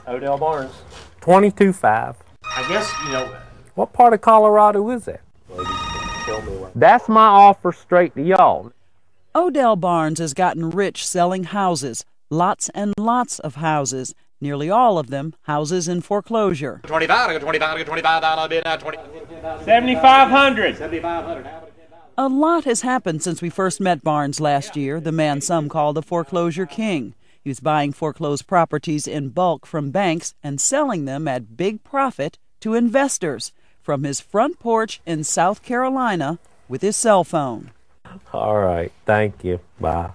Odell Barnes. 22.5. I guess, you know. What part of Colorado is that? That's my offer straight to y'all. Odell Barnes has gotten rich selling houses, lots and lots of houses, nearly all of them houses in foreclosure. 7,500. A lot has happened since we first met Barnes last year, the man some call the foreclosure king. He was buying foreclosed properties in bulk from banks and selling them at big profit to investors from his front porch in South Carolina with his cell phone. All right, thank you. Bye.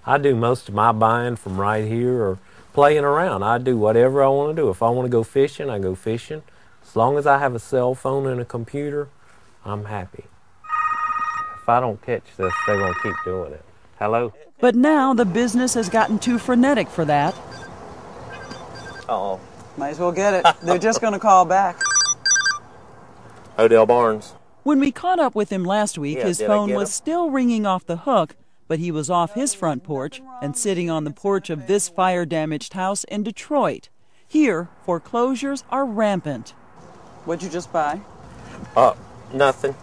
I do most of my buying from right here or playing around. I do whatever I want to do. If I want to go fishing, I go fishing. As long as I have a cell phone and a computer, I'm happy. If I don't catch this, they're going to keep doing it. Hello? But now the business has gotten too frenetic for that. Uh-oh. Might as well get it. They're just going to call back. Odell Barnes. When we caught up with him last week, his phone was still ringing off the hook, but he was off his front porch and sitting on the porch of this fire-damaged house in Detroit. Here, foreclosures are rampant. What'd you just buy? Nothing.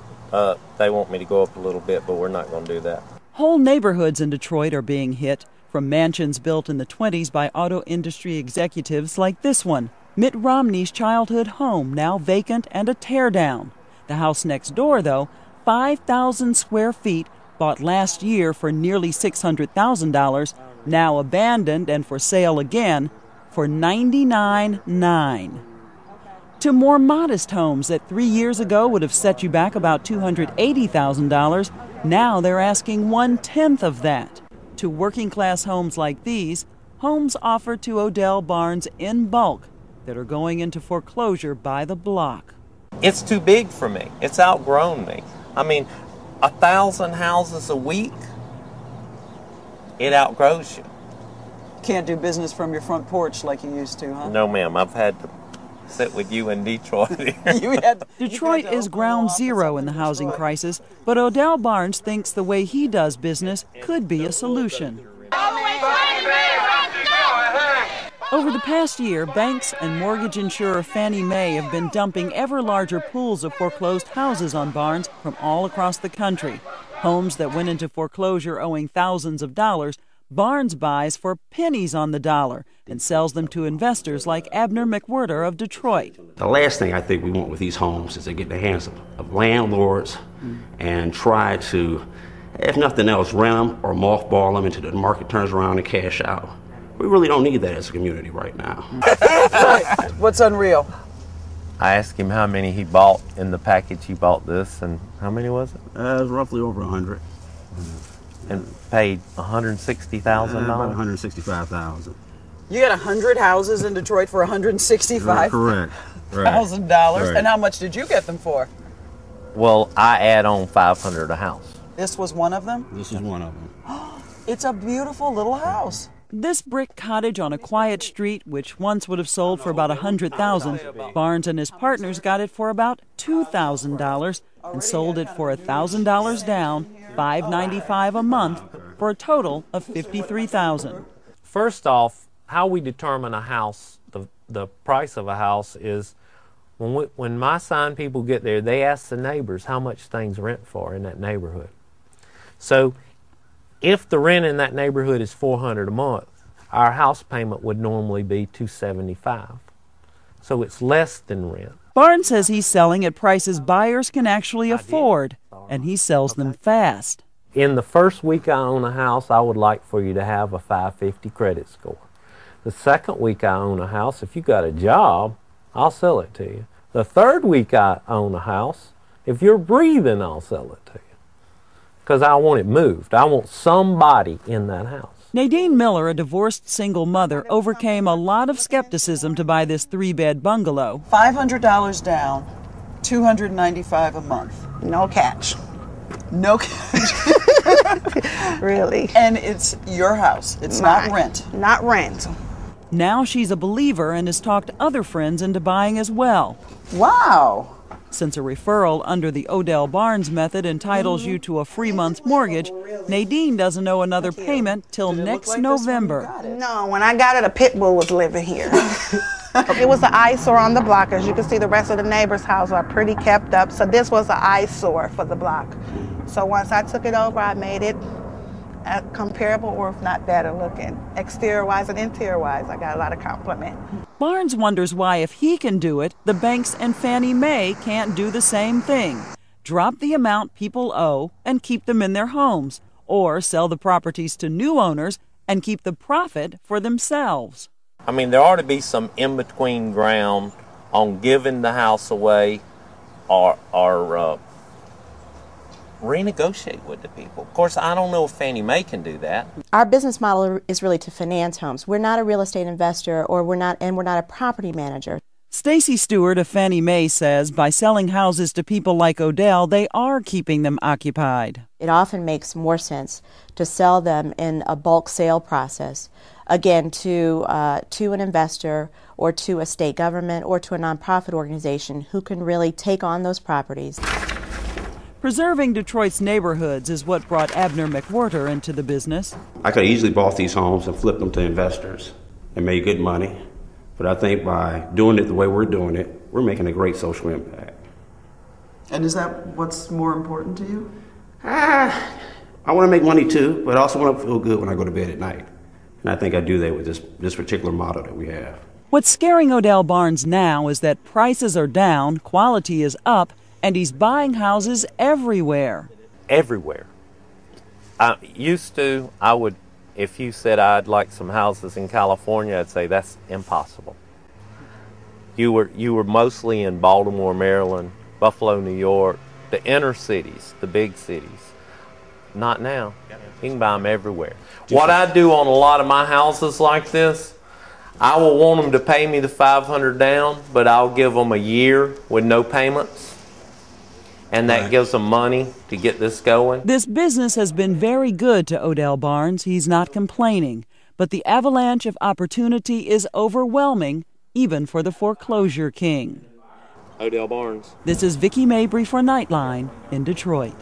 They want me to go up a little bit, but we're not going to do that. Whole neighborhoods in Detroit are being hit, from mansions built in the 1920s by auto industry executives like this one, Mitt Romney's childhood home, now vacant and a teardown. The house next door, though, 5,000 square feet, bought last year for nearly $600,000, now abandoned and for sale again for $99,900. To more modest homes that 3 years ago would have set you back about $280,000, now they're asking 1/10 of that. To working-class homes like these, homes offered to Odell Barnes in bulk that are going into foreclosure by the block. It's too big for me. It's outgrown me. I mean, 1,000 houses a week, it outgrows you. Can't do business from your front porch like you used to, huh? No, ma'am. I've had to sit with you in Detroit. Detroit is ground zero in the housing crisis, but Odell Barnes thinks the way he does business could be a solution. Over the past year, banks and mortgage insurer Fannie Mae have been dumping ever larger pools of foreclosed houses on Barnes from all across the country. Homes that went into foreclosure owing thousands of dollars, Barnes buys for pennies on the dollar and sells them to investors like Abner McWhirter of Detroit. The last thing I think we want with these homes is to get in the hands of landlords and try to, if nothing else, rent them or mothball them until the market turns around and cash out. We really don't need that as a community right now. What's unreal? I asked him how many he bought in the package he bought this, and how many was it? It was roughly over 100. And paid $160,000? About $165,000. You got 100 houses in Detroit for $165,000? Correct. Right. And how much did you get them for? Well, I add on $500 a house. This was one of them? This is one of them. It's a beautiful little house. This brick cottage on a quiet street, which once would have sold for about $100,000, Barnes and his partners got it for about $2,000 and sold it for $1,000 down, $595 a month, for a total of $53,000. First off, how we determine a house, the price of a house is when my sign people get there, they ask the neighbors how much things rent for in that neighborhood. So if the rent in that neighborhood is $400 a month, our house payment would normally be $275. So it's less than rent. Barnes says he's selling at prices buyers can actually afford, and he sells them fast. In the first week I own a house, I would like for you to have a 550 credit score. The second week I own a house, if you got a job, I'll sell it to you. The third week I own a house, if you're breathing, I'll sell it to you. Because I want it moved. I want somebody in that house. Nadine Miller, a divorced single mother, overcame a lot of skepticism to buy this 3-bed bungalow. $500 down, $295 a month. No catch. No catch. Really. And it's your house. It's not rent. Not rent. Now she's a believer and has talked other friends into buying as well. Wow. Since a referral under the Odell Barnes method entitles you to a free month's mortgage, Nadine doesn't owe another payment till next November. No, when I got it, a pit bull was living here. It was an eyesore on the block. As you can see, the rest of the neighbors' houses are pretty kept up, so this was an eyesore for the block. So once I took it over, I made it comparable, or if not better looking. Exterior-wise and interior-wise, I got a lot of compliment. Barnes wonders why, if he can do it, the banks and Fannie Mae can't do the same thing. Drop the amount people owe and keep them in their homes, or sell the properties to new owners and keep the profit for themselves. I mean, there ought to be some in-between ground on giving the house away or renegotiate with the people. Of course, I don't know if Fannie Mae can do that. Our business model is really to finance homes. We're not a real estate investor, or we're not a property manager. Stacy Stewart of Fannie Mae says by selling houses to people like Odell, they are keeping them occupied. It often makes more sense to sell them in a bulk sale process, again, to an investor or to a state government or to a nonprofit organization who can really take on those properties. Preserving Detroit's neighborhoods is what brought Abner McWhorter into the business. I could have easily bought these homes and flipped them to investors and made good money. But I think by doing it the way we're doing it, we're making a great social impact. And is that what's more important to you? I want to make money too, but I also want to feel good when I go to bed at night. And I think I do that with this particular model that we have. What's scaring Odell Barnes now is that prices are down, quality is up, and he's buying houses everywhere. Everywhere. I would, if you said I'd like some houses in California, I'd say that's impossible. You were mostly in Baltimore, Maryland, Buffalo, New York, the inner cities, the big cities. Not now. You can buy them everywhere. What I do on a lot of my houses like this, I will want them to pay me the $500 down, but I'll give them a year with no payments. And that gives them money to get this going. This business has been very good to Odell Barnes. He's not complaining. But the avalanche of opportunity is overwhelming, even for the foreclosure king. Odell Barnes. This is Vicki Mabry for Nightline in Detroit.